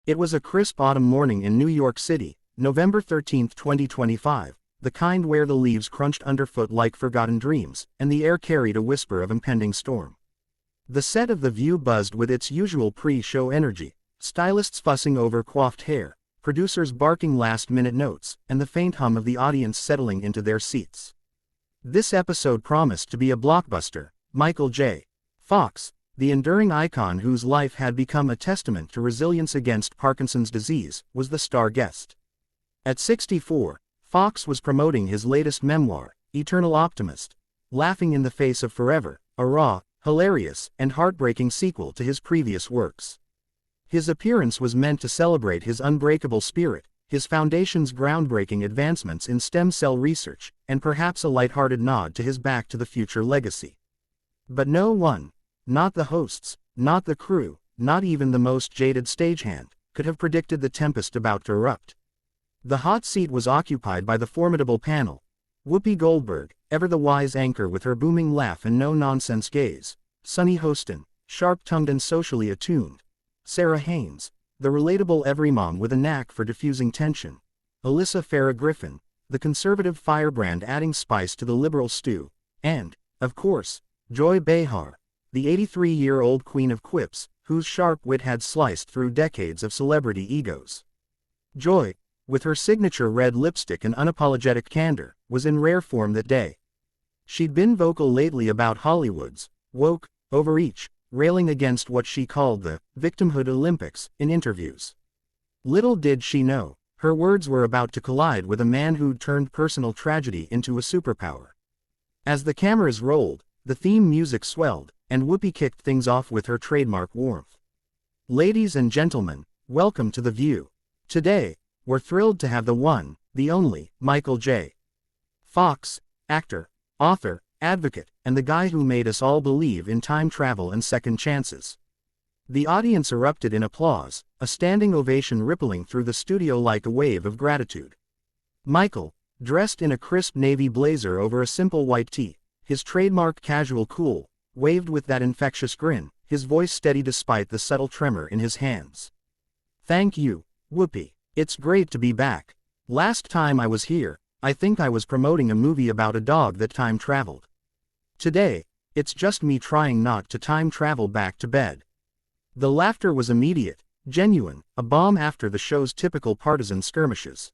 It was a crisp autumn morning in New York City, November 13, 2025, the kind where the leaves crunched underfoot like forgotten dreams, and the air carried a whisper of impending storm. The set of The View buzzed with its usual pre-show energy, stylists fussing over coiffed hair, producers barking last-minute notes, and the faint hum of the audience settling into their seats. This episode promised to be a blockbuster. Michael J. Fox, the enduring icon whose life had become a testament to resilience against Parkinson's disease, was the star guest. At 64, Fox was promoting his latest memoir, Eternal Optimist, laughing in the face of forever, a raw, hilarious, and heartbreaking sequel to his previous works. His appearance was meant to celebrate his unbreakable spirit, his foundation's groundbreaking advancements in stem cell research, and perhaps a lighthearted nod to his Back to the Future legacy. But no one, not the hosts, not the crew, not even the most jaded stagehand, could have predicted the tempest about to erupt. The hot seat was occupied by the formidable panel: Whoopi Goldberg, ever the wise anchor with her booming laugh and no-nonsense gaze; Sunny Hostin, sharp-tongued and socially attuned; Sarah Haynes, the relatable everymom with a knack for diffusing tension; Alyssa Farah Griffin, the conservative firebrand adding spice to the liberal stew; and, of course, Joy Behar, the 83-year-old queen of quips, whose sharp wit had sliced through decades of celebrity egos. Joy, with her signature red lipstick and unapologetic candor, was in rare form that day. She'd been vocal lately about Hollywood's woke overreach, railing against what she called the victimhood Olympics in interviews. Little did she know, her words were about to collide with a man who'd turned personal tragedy into a superpower. As the cameras rolled, the theme music swelled, and Whoopi kicked things off with her trademark warmth. Ladies and gentlemen, welcome to The View. Today, we're thrilled to have the one, the only, Michael J. Fox, actor, author, advocate, and the guy who made us all believe in time travel and second chances. The audience erupted in applause, a standing ovation rippling through the studio like a wave of gratitude. Michael, dressed in a crisp navy blazer over a simple white tee, his trademark casual cool, waved with that infectious grin, his voice steady despite the subtle tremor in his hands. "Thank you, Whoopi. It's great to be back. Last time I was here, I think I was promoting a movie about a dog that time traveled. Today, it's just me trying not to time travel back to bed." The laughter was immediate, genuine, a bomb after the show's typical partisan skirmishes.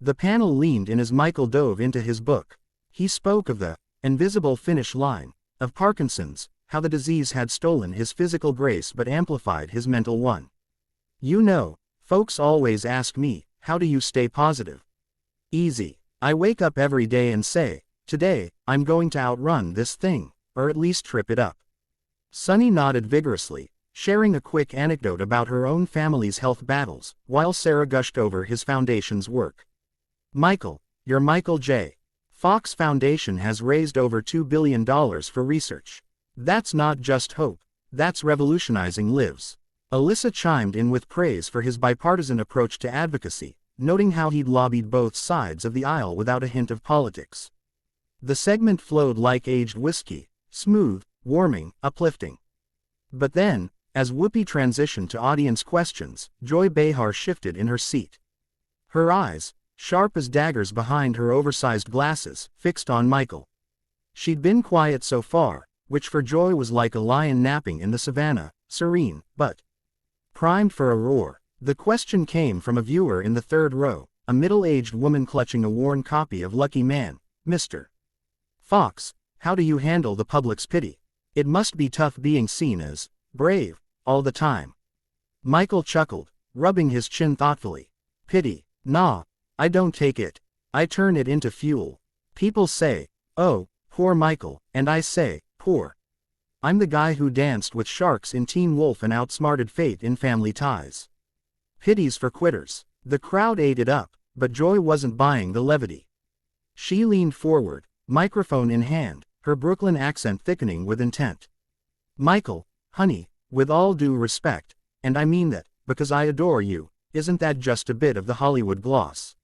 The panel leaned in as Michael dove into his book. He spoke of the invisible finish line, of Parkinson's, how the disease had stolen his physical grace but amplified his mental one. "You know, folks always ask me, how do you stay positive?" "Easy. I wake up every day and say, today, I'm going to outrun this thing, or at least trip it up." Sunny nodded vigorously, sharing a quick anecdote about her own family's health battles, while Sarah gushed over his foundation's work. "Michael, your Michael J. Fox Foundation has raised over $2 billion for research. That's not just hope, that's revolutionizing lives." Alyssa chimed in with praise for his bipartisan approach to advocacy, noting how he'd lobbied both sides of the aisle without a hint of politics. The segment flowed like aged whiskey, smooth, warming, uplifting. But then, as Whoopi transitioned to audience questions, Joy Behar shifted in her seat. Her eyes, sharp as daggers behind her oversized glasses, fixed on Michael. She'd been quiet so far, which for Joy was like a lion napping in the savannah, serene, but primed for a roar. The question came from a viewer in the third row, a middle-aged woman clutching a worn copy of Lucky Man. "Mr. Fox, how do you handle the public's pity? It must be tough being seen as brave all the time." Michael chuckled, rubbing his chin thoughtfully. "Pity? Nah, I don't take it. I turn it into fuel. People say, oh, poor Michael, and I say, poor. I'm the guy who danced with sharks in Teen Wolf and outsmarted fate in Family Ties. Pity's for quitters." The crowd ate it up, but Joy wasn't buying the levity. She leaned forward, microphone in hand, her Brooklyn accent thickening with intent. "Michael, honey, with all due respect, and I mean that, because I adore you, isn't that just a bit of the Hollywood gloss?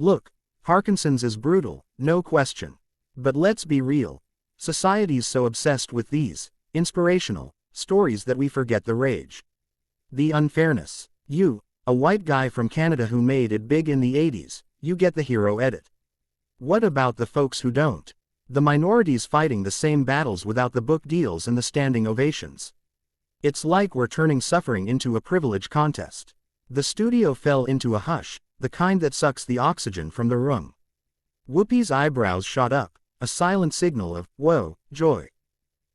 Look, Parkinson's is brutal, no question. But let's be real. Society's so obsessed with these inspirational stories that we forget the rage. The unfairness. You A white guy from Canada who made it big in the 80s, you get the hero edit. What about the folks who don't? The minorities fighting the same battles without the book deals and the standing ovations. It's like we're turning suffering into a privilege contest. The studio fell into a hush, the kind that sucks the oxygen from the room. Whoopi's eyebrows shot up, a silent signal of, whoa, Joy.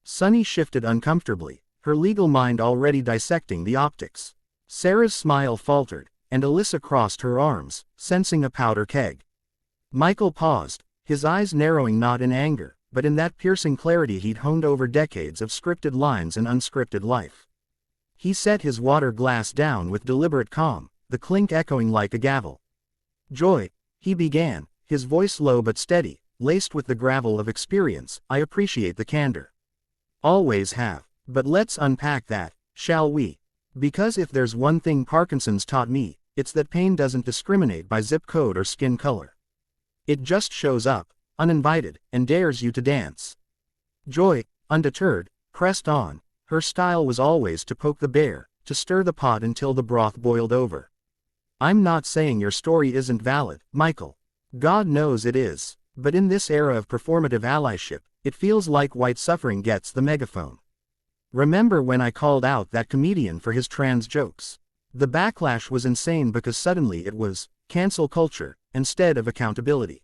Sunny shifted uncomfortably, her legal mind already dissecting the optics. Sarah's smile faltered, and Alyssa crossed her arms, sensing a powder keg. Michael paused, his eyes narrowing not in anger, but in that piercing clarity he'd honed over decades of scripted lines and unscripted life. He set his water glass down with deliberate calm, the clink echoing like a gavel. Joy, he began, his voice low but steady, laced with the gravel of experience, I appreciate the candor. Always have. But let's unpack that, shall we? Because if there's one thing Parkinson's taught me, it's that pain doesn't discriminate by zip code or skin color. It just shows up, uninvited, and dares you to dance. Joy, undeterred, pressed on. Her style was always to poke the bear, to stir the pot until the broth boiled over. I'm not saying your story isn't valid, Michael. God knows it is. But in this era of performative allyship, it feels like white suffering gets the megaphone. Remember when I called out that comedian for his trans jokes? The backlash was insane because suddenly it was cancel culture instead of accountability.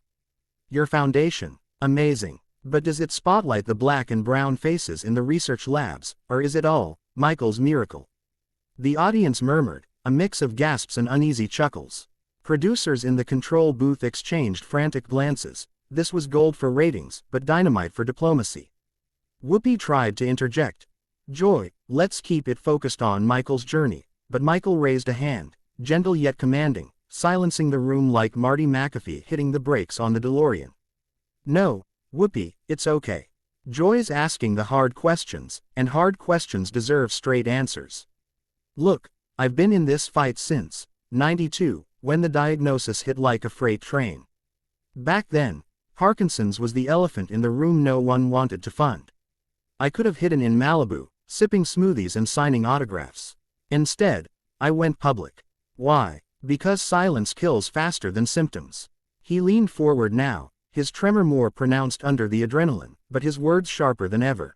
Your foundation, amazing. But does it spotlight the black and brown faces in the research labs, or is it all Michael's miracle? The audience murmured, a mix of gasps and uneasy chuckles. Producers in the control booth exchanged frantic glances. This was gold for ratings, but dynamite for diplomacy. Whoopi tried to interject. Joy, let's keep it focused on Michael's journey, but Michael raised a hand, gentle yet commanding, silencing the room like Marty McAfee hitting the brakes on the DeLorean. No, Whoopi, it's okay. Joy's asking the hard questions, and hard questions deserve straight answers. Look, I've been in this fight since '92, when the diagnosis hit like a freight train. Back then, Parkinson's was the elephant in the room no one wanted to fund. I could have hidden in Malibu, sipping smoothies and signing autographs. Instead, I went public. Why? Because silence kills faster than symptoms. He leaned forward now, his tremor more pronounced under the adrenaline, but his words sharper than ever.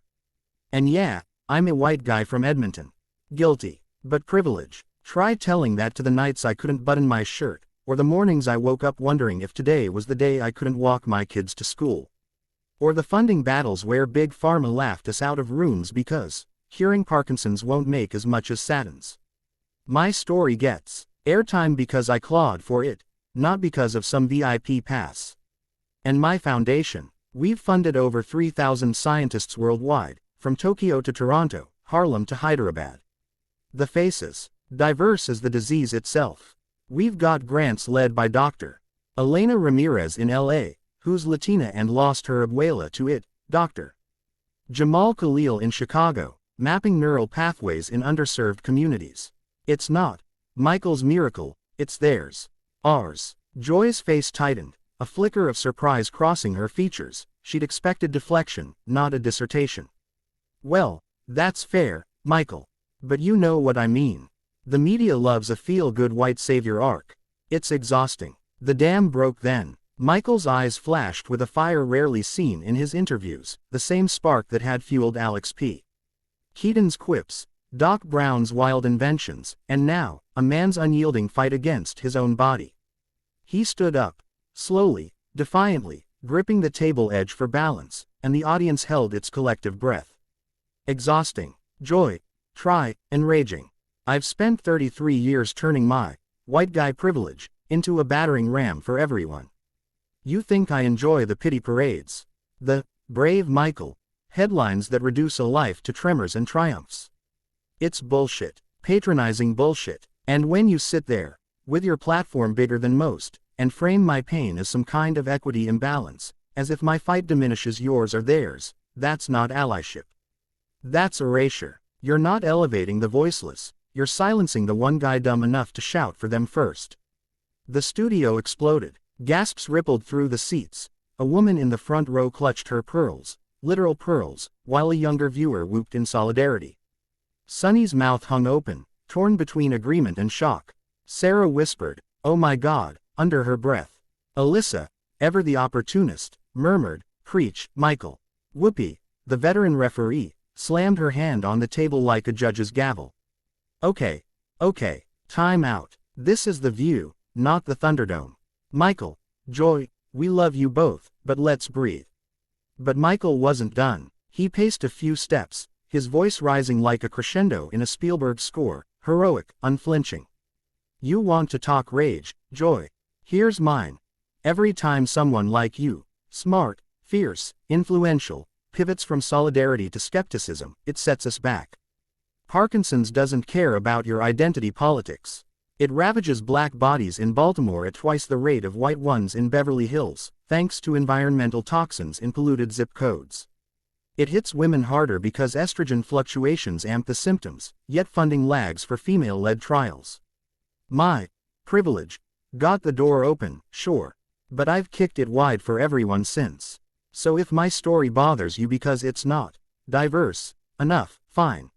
And yeah, I'm a white guy from Edmonton. Guilty. But privilege. Try telling that to the nights I couldn't button my shirt, or the mornings I woke up wondering if today was the day I couldn't walk my kids to school. Or the funding battles where Big Pharma laughed us out of rooms because curing Parkinson's won't make as much as statins. My story gets airtime because I clawed for it, not because of some VIP pass. And my foundation, we've funded over 3,000 scientists worldwide, from Tokyo to Toronto, Harlem to Hyderabad. The faces, diverse as the disease itself. We've got grants led by Dr. Elena Ramirez in LA, who's Latina and lost her abuela to it, Dr. Jamal Khalil in Chicago, mapping neural pathways in underserved communities. It's not Michael's miracle, it's theirs. Ours. Joy's face tightened, a flicker of surprise crossing her features. She'd expected deflection, not a dissertation. Well, that's fair, Michael. But you know what I mean. The media loves a feel-good white savior arc. It's exhausting. The dam broke then. Michael's eyes flashed with a fire rarely seen in his interviews, the same spark that had fueled Alex P. Keaton's quips, Doc Brown's wild inventions, and now, a man's unyielding fight against his own body. He stood up, slowly, defiantly, gripping the table edge for balance, and the audience held its collective breath. Exhausting. Joy. Try, enraging. I've spent 33 years turning my white guy privilege into a battering ram for everyone. You think I enjoy the pity parades? The brave Michael headlines that reduce a life to tremors and triumphs. It's bullshit, patronizing bullshit. And when you sit there, with your platform bigger than most, and frame my pain as some kind of equity imbalance, as if my fight diminishes yours or theirs, that's not allyship. That's erasure. You're not elevating the voiceless, you're silencing the one guy dumb enough to shout for them first. The studio exploded. Gasps rippled through the seats. A woman in the front row clutched her pearls, literal pearls, while a younger viewer whooped in solidarity. Sunny's mouth hung open, torn between agreement and shock. Sarah whispered, "Oh my God," under her breath. Alyssa, ever the opportunist, murmured, "Preach, Michael." Whoopi, the veteran referee, slammed her hand on the table like a judge's gavel. Okay, time out. This is The View, not the Thunderdome. Michael, Joy, we love you both, but let's breathe. But Michael wasn't done. He paced a few steps, his voice rising like a crescendo in a Spielberg score, heroic, unflinching. You want to talk rage, Joy? Here's mine. Every time someone like you, smart, fierce, influential, pivots from solidarity to skepticism, it sets us back. Parkinson's doesn't care about your identity politics. It ravages black bodies in Baltimore at twice the rate of white ones in Beverly Hills, thanks to environmental toxins in polluted zip codes. It hits women harder because estrogen fluctuations amp the symptoms, yet funding lags for female-led trials. My privilege got the door open, sure, but I've kicked it wide for everyone since. So if my story bothers you because it's not diverse enough, fine.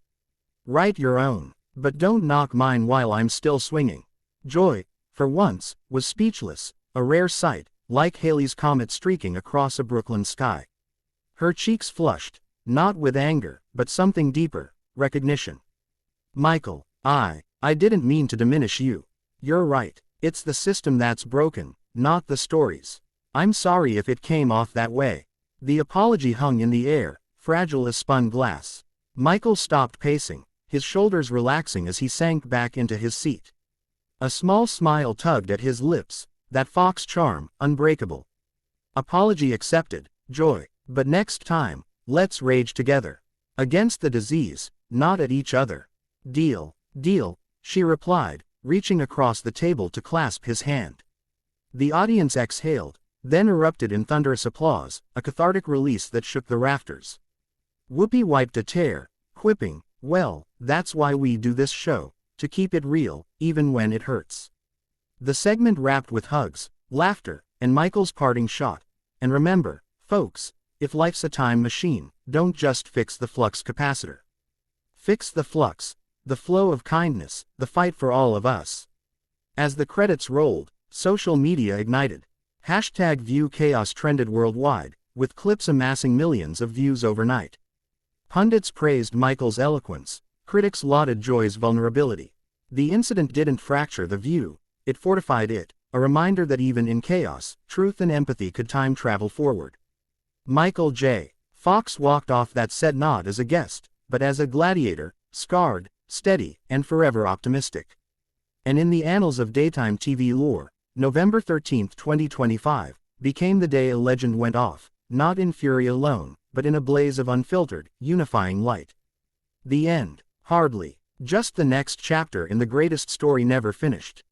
Write your own, but don't knock mine while I'm still swinging. Joy, for once, was speechless, a rare sight, like Halley's Comet streaking across a Brooklyn sky. Her cheeks flushed, not with anger, but something deeper, recognition. Michael, I didn't mean to diminish you. You're right, it's the system that's broken, not the stories. I'm sorry if it came off that way. The apology hung in the air, fragile as spun glass. Michael stopped pacing, his shoulders relaxing as he sank back into his seat. A small smile tugged at his lips, that fox charm, unbreakable. Apology accepted, Joy, but next time, let's rage together. Against the disease, not at each other. Deal, she replied, reaching across the table to clasp his hand. The audience exhaled, then erupted in thunderous applause, a cathartic release that shook the rafters. Whoopi wiped a tear, quipping, "Well, that's why we do this show, to keep it real, even when it hurts." The segment wrapped with hugs, laughter, and Michael's parting shot. And remember, folks, if life's a time machine, don't just fix the flux capacitor. Fix the flux, the flow of kindness, the fight for all of us. As the credits rolled, social media ignited. #ViewChaos trended worldwide, with clips amassing millions of views overnight. Pundits praised Michael's eloquence, critics lauded Joy's vulnerability. The incident didn't fracture The View, it fortified it, a reminder that even in chaos, truth and empathy could time travel forward. Michael J. Fox walked off that set not as a guest, but as a gladiator, scarred, steady, and forever optimistic. And in the annals of daytime TV lore, November 13, 2025, became the day a legend went off, not in fury alone, but in a blaze of unfiltered, unifying light. The end? Hardly. Just the next chapter in the greatest story never finished.